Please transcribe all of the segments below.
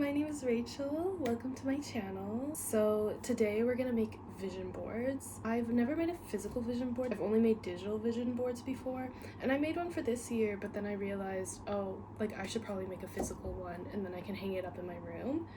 my name is Rachel. Welcome to my channel. So today we're gonna make vision boards. I've never made a physical vision board. I've only made digital vision boards before, and I made one for this year, but then I realized, oh, like I should probably make a physical one and then I can hang it up in my room.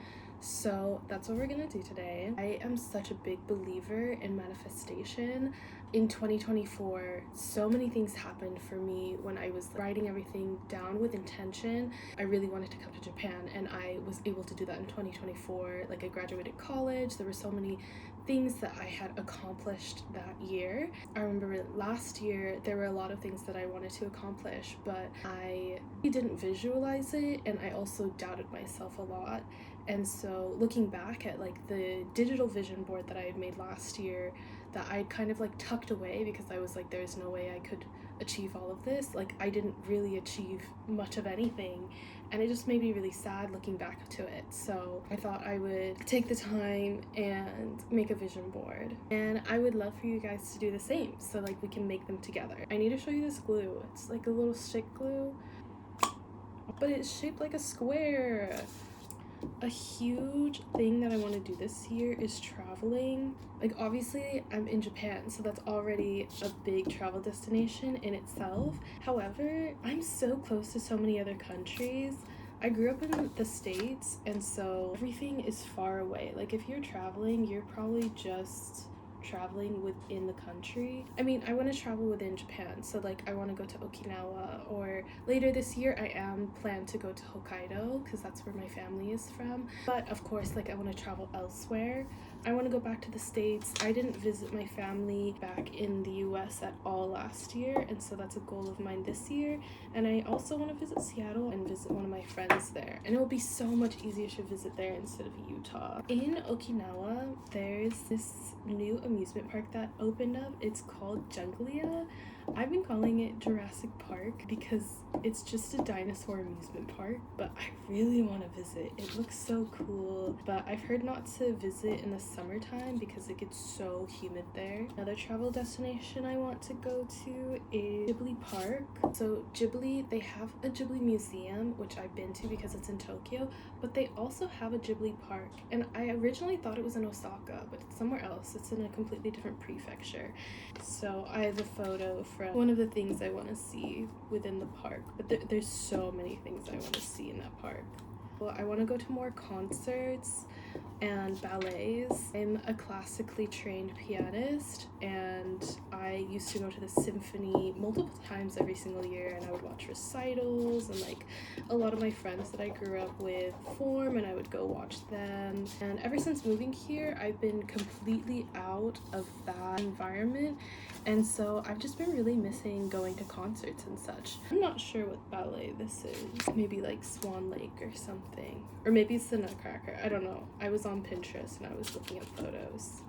So that's what we're gonna do today. I am such a big believer in manifestation. In 2024, so many things happened for me when I was writing everything down with intention. I really wanted to come to Japan, and I was able to do that in 2024. Like, I graduated college. There were so many things that I had accomplished that year. I remember last year there were a lot of things that I wanted to accomplish, but I didn't visualize it, and I also doubted myself a lot. And so looking back at like the digital vision board that I had made last year that I'd kind of like tucked away because I was like, there's no way I could achieve all of this, like I didn't really achieve much of anything, and it just made me really sad looking back to it. So I thought I would take the time and make a vision board, and I would love for you guys to do the same, so like we can make them together. I need to show you this glue. It's like a little stick glue, but it's shaped like a square. A huge thing that I want to do this year is traveling. Like, obviously I'm in Japan, so that's already a big travel destination in itself. However, I'm so close to so many other countries. I grew up in the States, and so everything is far away. Like, if you're traveling, you're probably just traveling within the country. I mean, I want to travel within Japan, so like I want to go to Okinawa, or later this year I am planned to go to Hokkaido because that's where my family is from. But of course, like, I want to travel elsewhere. I want to go back to the States. I didn't visit my family back in the US at all last year, and so that's a goal of mine this year. And I also want to visit Seattle and visit one of my friends there, and it will be so much easier to visit there instead of Utah. In Okinawa, there's this new amusement park that opened up. It's called Junglia. I've been calling it Jurassic Park because it's just a dinosaur amusement park, but I really want to visit. It looks so cool, but I've heard not to visit in the summertime because it gets so humid there. Another travel destination I want to go to is Ghibli Park. So Ghibli, they have a Ghibli museum, which I've been to because it's in Tokyo, but they also have a Ghibli Park, and I originally thought it was in Osaka, but it's somewhere else. It's in a completely different prefecture. So I have a photo from one of the things I want to see within the park, but there's so many things I want to see in that park. Well, I want to go to more concerts and ballets. I'm a classically trained pianist, and I used to go to the symphony multiple times every single year, and I would watch recitals, and like a lot of my friends that I grew up with perform, and I would go watch them. And ever since moving here, I've been completely out of that environment, and so I've just been really missing going to concerts and such. I'm not sure what ballet this is. Maybe like Swan Lake or something. Or maybe it's the Nutcracker. I don't know. I was on Pinterest and I was looking at photos.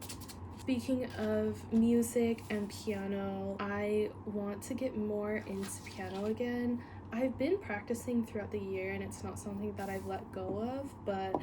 Speaking of music and piano, I want to get more into piano again. I've been practicing throughout the year, and it's not something that I've let go of, but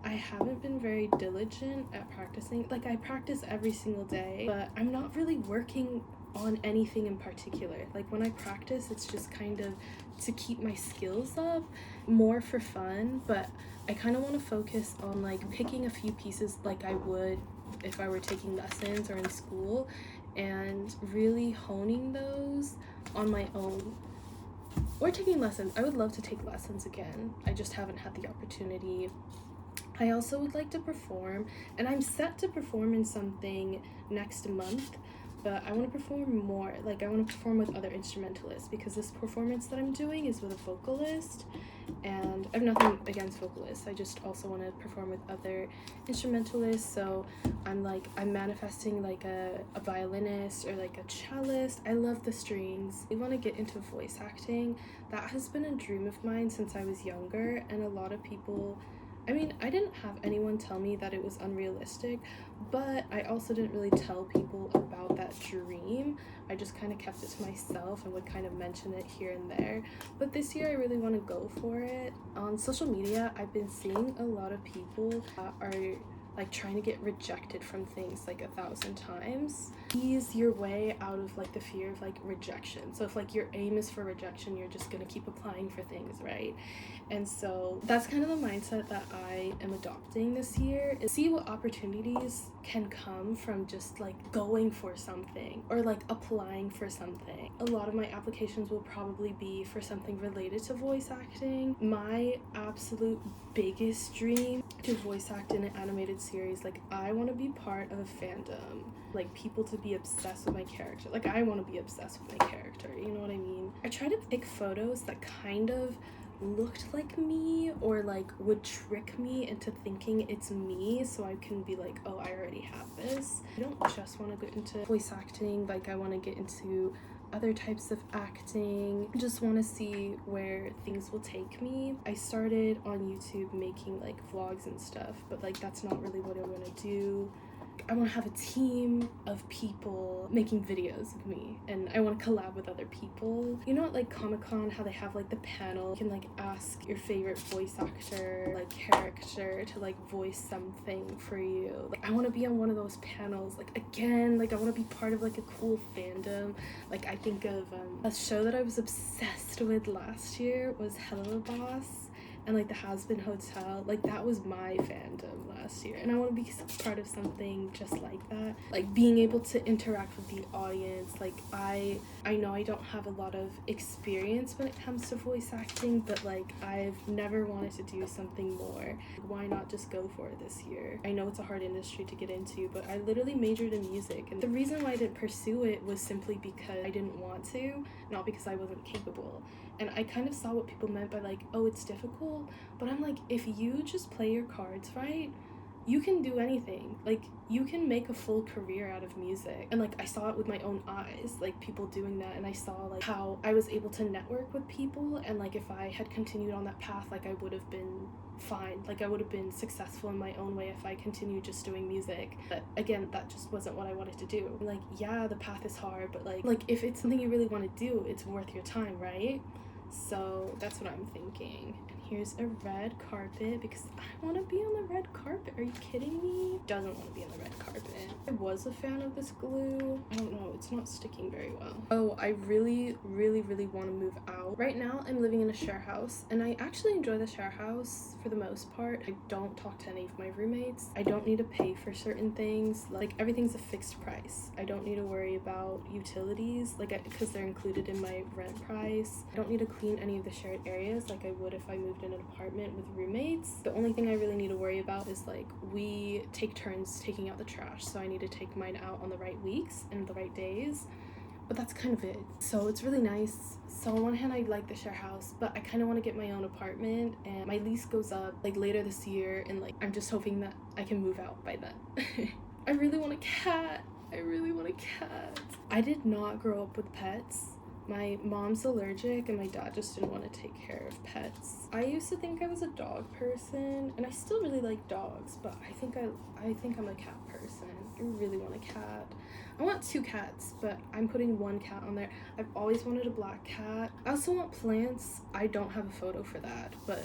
I haven't been very diligent at practicing. Like, I practice every single day, but I'm not really working on anything in particular. Like, when I practice, it's just kind of to keep my skills up, more for fun, but I kind of want to focus on like picking a few pieces like I would if I were taking lessons or in school, and really honing those on my own. Or taking lessons. I would love to take lessons again. I just haven't had the opportunity. I also would like to perform, and I'm set to perform in something next month, but I want to perform more. Like, I want to perform with other instrumentalists, because this performance that I'm doing is with a vocalist, and I have nothing against vocalists. I just also want to perform with other instrumentalists. So I'm manifesting like a violinist or like a cellist. I love the strings. I want to get into voice acting. That has been a dream of mine since I was younger, and a lot of people, I mean, I didn't have anyone tell me that it was unrealistic, but I also didn't really tell people about that dream. I just kind of kept it to myself and would kind of mention it here and there. But this year I really want to go for it. On social media, I've been seeing a lot of people that are like trying to get rejected from things like 1,000 times. Ease your way out of like the fear of like rejection. So if like your aim is for rejection, you're just gonna keep applying for things, right? And so that's kind of the mindset that I am adopting this year, is see what opportunities can come from just like going for something or like applying for something. A lot of my applications will probably be for something related to voice acting. My absolute biggest dream to voice act in an animated series. Like, I want to be part of a fandom, like people to be obsessed with my character. Like, I want to be obsessed with my character, you know what I mean? I try to pick photos that kind of looked like me or like would trick me into thinking it's me, so I can be like, oh, I already have this. I don't just want to get into voice acting, like I want to get into other types of acting. I just want to see where things will take me. I started on YouTube making like vlogs and stuff, but like that's not really what I want to do. I want to have a team of people making videos of me, and I want to collab with other people. You know, at like Comic-Con, how they have like the panel, you can like ask your favorite voice actor, like character, to like voice something for you. Like, I want to be on one of those panels. Like, again, like I want to be part of like a cool fandom. Like, I think of a show that I was obsessed with last year was Hello Boss, and like the Has Been Hotel. Like, that was my fandom last year, and I want to be part of something just like that, like being able to interact with the audience. Like, I know I don't have a lot of experience when it comes to voice acting, but like I've never wanted to do something more. Why not just go for it this year? I know it's a hard industry to get into, but I literally majored in music, and the reason why I didn't pursue it was simply because I didn't want to, not because I wasn't capable. And I kind of saw what people meant by like, oh, it's difficult, but I'm like, if you just play your cards right, you can do anything. Like, you can make a full career out of music. And like, I saw it with my own eyes, like people doing that, and I saw like how I was able to network with people, and like if I had continued on that path, like I would have been fine. Like, I would have been successful in my own way if I continued just doing music. But again, that just wasn't what I wanted to do. Like, yeah, the path is hard, but like if it's something you really want to do, it's worth your time, right? So that's what I'm thinking. And here's a red carpet because I want to be on the red carpet. Are you kidding me? Doesn't want to be on the red carpet. I was a fan of this glue. I don't know, it's not sticking very well. Oh, I really want to move out. Right now I'm living in a share house, and I actually enjoy the share house for the most part. I don't talk to any of my roommates. I don't need to pay for certain things. Like, everything's a fixed price. I don't need to worry about utilities, like, because they're included in my rent price. I don't need to clean any of the shared areas like I would if I moved in an apartment with roommates. The only thing I really need to worry about is like, we take turns taking out the trash, so I need to take mine out on the right weeks and the right days, but that's kind of it. So it's really nice. So on one hand, I like the share house, but I kind of want to get my own apartment, and my lease goes up like later this year, and like I'm just hoping that I can move out by then. I really want a cat. I really want a cat. I did not grow up with pets. My mom's allergic, and my dad just didn't want to take care of pets. I used to think I was a dog person, and I still really like dogs, but I think I'm a cat person. I really want a cat. I want 2 cats, but I'm putting 1 cat on there. I've always wanted a black cat. I also want plants. I don't have a photo for that, but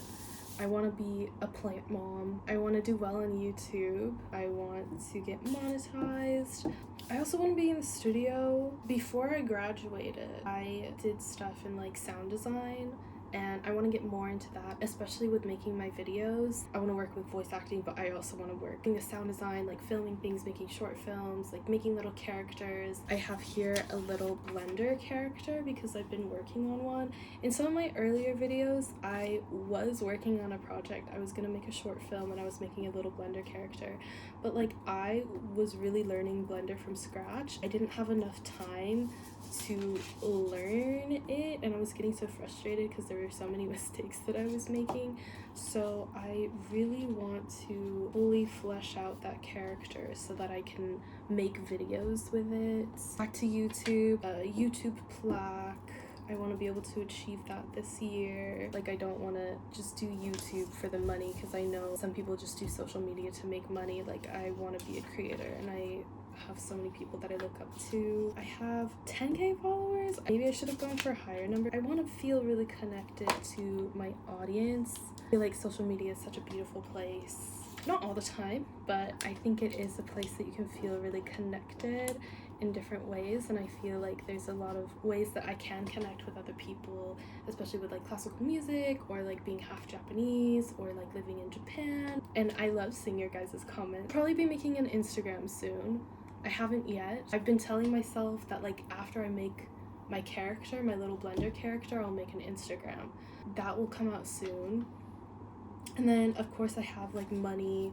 I want to be a plant mom. I want to do well on YouTube. I want to get monetized. I also want to be in the studio. Before I graduated, I did stuff in like sound design, and I want to get more into that, especially with making my videos. I want to work with voice acting, but I also want to work in the sound design, like filming things, making short films, like making little characters. I have here a little Blender character because I've been working on one. In some of my earlier videos, I was working on a project. I was gonna make a short film, and I was making a little Blender character, but like I was really learning Blender from scratch. I didn't have enough time to learn it, and I was getting so frustrated because there were so many mistakes that I was making. So I really want to fully flesh out that character so that I can make videos with it. Back to YouTube, YouTube plaque. I want to be able to achieve that this year. Like, I don't want to just do YouTube for the money, because I know some people just do social media to make money. Like, I want to be a creator, and I have so many people that I look up to. I have 10K followers. Maybe I should have gone for a higher number. I want to feel really connected to my audience. I feel like social media is such a beautiful place. Not all the time, but I think it is a place that you can feel really connected in different ways, and I feel like there's a lot of ways that I can connect with other people, especially with like classical music or like being half Japanese or like living in Japan. And I love seeing your guys' comments. Probably be making an Instagram soon. I haven't yet. I've been telling myself that like after I make my character, my little Blender character, I'll make an Instagram. That will come out soon. And then of course I have like money.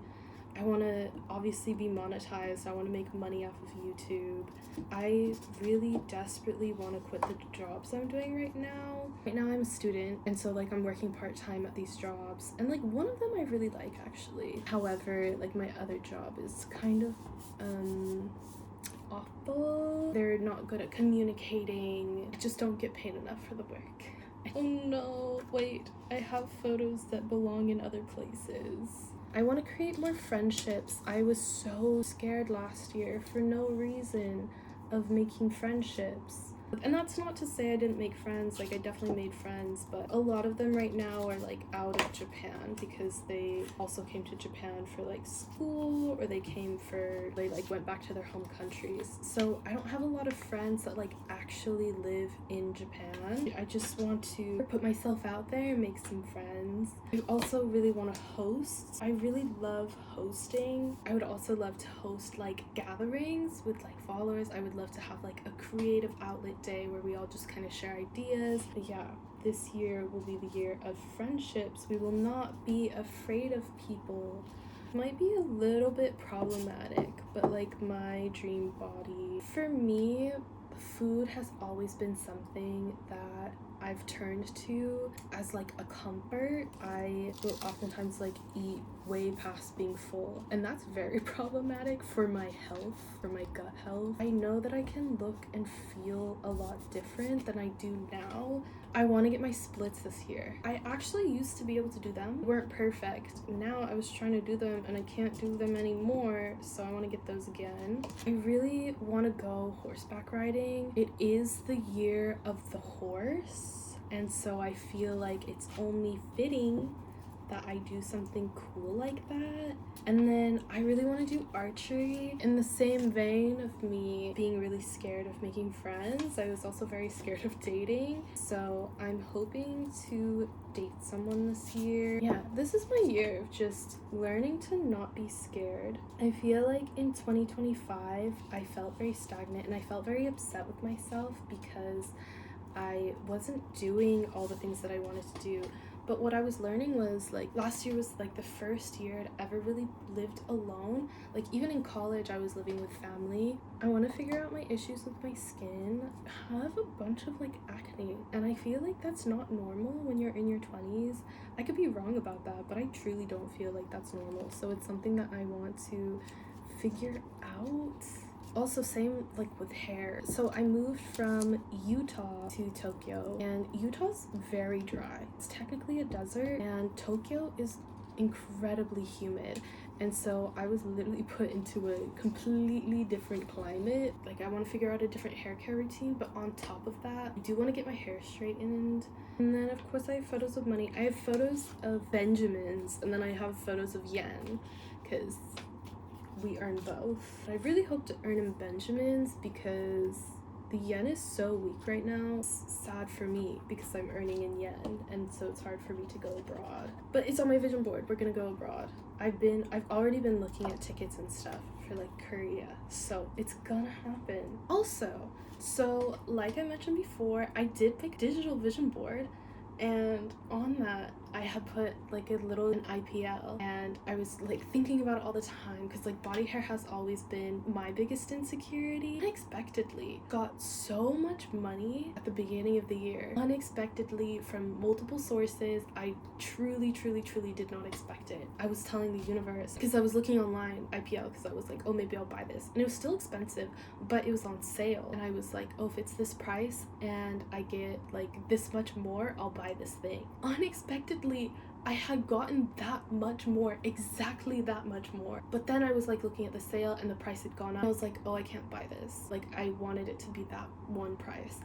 I want to obviously be monetized. I want to make money off of YouTube. I really desperately want to quit the jobs I'm doing right now. Right now I'm a student, and so like I'm working part-time at these jobs, and like one of them I really like actually. However, like my other job is kind of awful. They're not good at communicating. I just don't get paid enough for the work. Oh no, wait, I have photos that belong in other places. I want to create more friendships. I was so scared last year for no reason of making friendships. And that's not to say I didn't make friends, like I definitely made friends, but a lot of them right now are like out of Japan because they also came to Japan for like school, or they like went back to their home countries. So I don't have a lot of friends that like actually live in Japan. I just want to put myself out there and make some friends. I also really want to host. I really love hosting. I would also love to host like gatherings with like followers. I would love to have like a creative outlet day where we all just kind of share ideas. But yeah, this year will be the year of friendships. We will not be afraid of people. Might be a little bit problematic, but like my dream body. For me, food has always been something that I've turned to as like a comfort. I will oftentimes like eat way past being full, and that's very problematic for my health, for my gut health. I know that I can look and feel a lot different than I do now. I want to get my splits this year. I actually used to be able to do them. They weren't perfect. Now I was trying to do them and I can't do them anymore, so I want to get those again. I really want to go horseback riding. It is the year of the horse, and so I feel like it's only fitting that I do something cool like that. And then I really want to do archery. In the same vein of me being really scared of making friends, I was also very scared of dating. So I'm hoping to date someone this year. Yeah, this is my year of just learning to not be scared. I feel like in 2025, I felt very stagnant and I felt very upset with myself because I wasn't doing all the things that I wanted to do. But what I was learning was like last year was like the first year I'd ever really lived alone. Like even in college I was living with family. I want to figure out my issues with my skin. I have a bunch of like acne, and I feel like that's not normal when you're in your 20s. I could be wrong about that, but I truly don't feel like that's normal. So it's something that I want to figure out. Also, same like with hair. So I moved from Utah to Tokyo, and Utah's very dry. It's technically a desert, and Tokyo is incredibly humid. And so I was literally put into a completely different climate. Like I want to figure out a different hair care routine, but on top of that, I do want to get my hair straightened. And then of course I have photos of money. I have photos of Benjamins, and then I have photos of yen, because we earn both. I really hope to earn in Benjamins because the yen is so weak right now. It's sad for me because I'm earning in yen, and so it's hard for me to go abroad. But it's on my vision board. We're gonna go abroad. I've already been looking at tickets and stuff for like Korea, so it's gonna happen. Also, so like I mentioned before, I did pick digital vision board, and on that I had put like a little IPL, and I was like thinking about it all the time because like body hair has always been my biggest insecurity. Unexpectedly got so much money at the beginning of the year, unexpectedly, from multiple sources. I truly did not expect it. I was telling the universe, because I was looking online IPL because I was like, oh, maybe I'll buy this, and it was still expensive, but it was on sale, and I was like, oh, if it's this price and I get like this much more, I'll buy this thing. Unexpectedly I had gotten that much more, exactly that much more. But then I was like looking at the sale and the price had gone up. I was like, oh, I can't buy this. Like I wanted it to be that one price.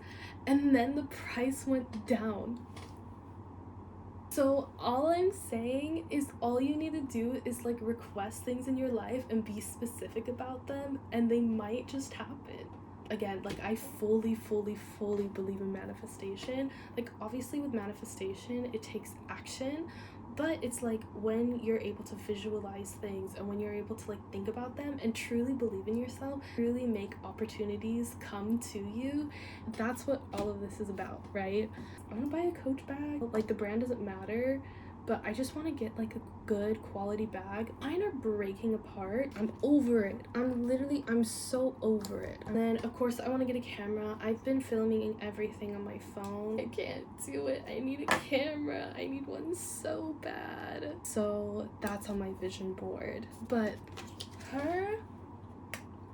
And then the price went down. So So all I'm saying is all you need to do is like request things in your life and be specific about them, and they might just happen. Again, like I fully believe in manifestation. Like obviously with manifestation it takes action, but it's like when you're able to visualize things and when you're able to like think about them and truly believe in yourself, really make opportunities come to you, that's what all of this is about, right? I want to buy a Coach bag. Like the brand doesn't matter, but I just want to get like a good quality bag. Mine are breaking apart. I'm over it. I'm so over it. And then of course I want to get a camera. I've been filming everything on my phone. I can't do it. I need a camera. I need one so bad. So that's on my vision board. But her,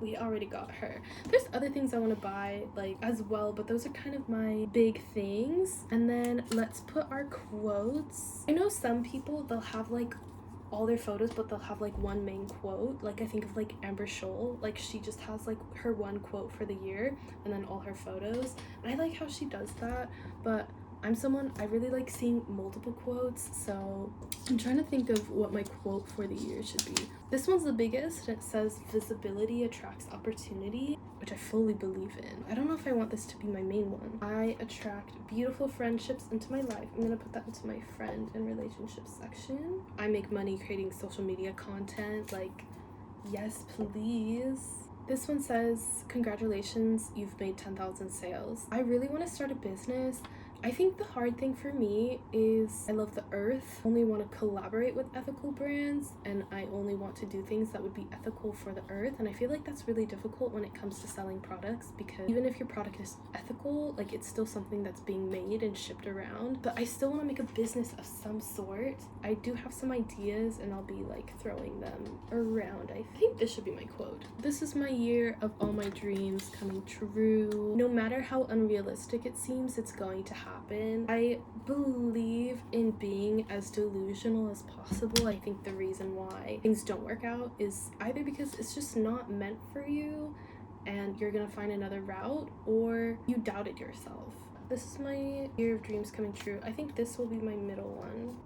we already got her. There's other things I want to buy like as well, but those are kind of my big things. And then let's put our quotes. I know some people, they'll have like all their photos, but they'll have like one main quote. Like I think of like Amber Scholl, like she just has like her one quote for the year and then all her photos, and I like how she does that. But I'm someone, I really like seeing multiple quotes, so I'm trying to think of what my quote for the year should be. This one's the biggest, and it says visibility attracts opportunity, which I fully believe in. I don't know if I want this to be my main one. I attract beautiful friendships into my life. I'm gonna put that into my friend and relationships section. I make money creating social media content, like yes please. This one says congratulations, you've made 10,000 sales. I really want to start a business. I think the hard thing for me is I love the earth. I only want to collaborate with ethical brands, and I only want to do things that would be ethical for the earth. And I feel like that's really difficult when it comes to selling products, because even if your product is ethical, like it's still something that's being made and shipped around. But I still want to make a business of some sort. I do have some ideas and I'll be like throwing them around. I think this should be my quote. This is my year of all my dreams coming true. No matter how unrealistic it seems, it's going to happen. I believe in being as delusional as possible. I think the reason why things don't work out is either because it's just not meant for you and you're gonna find another route, or you doubted yourself. This is my year of dreams coming true. I think this will be my middle one.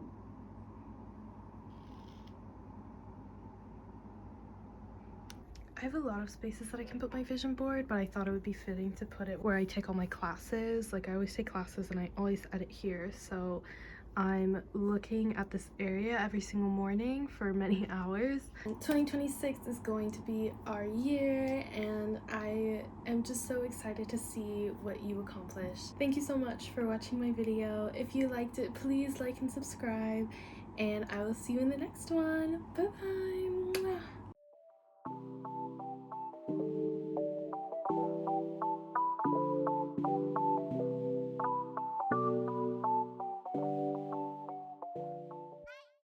I have a lot of spaces that I can put my vision board, but I thought it would be fitting to put it where I take all my classes. Like I always take classes and I always edit here, so I'm looking at this area every single morning for many hours. 2026 is going to be our year, and I am just so excited to see what you accomplish. Thank you so much for watching my video. If you liked it, please like and subscribe, and I will see you in the next one. Bye bye.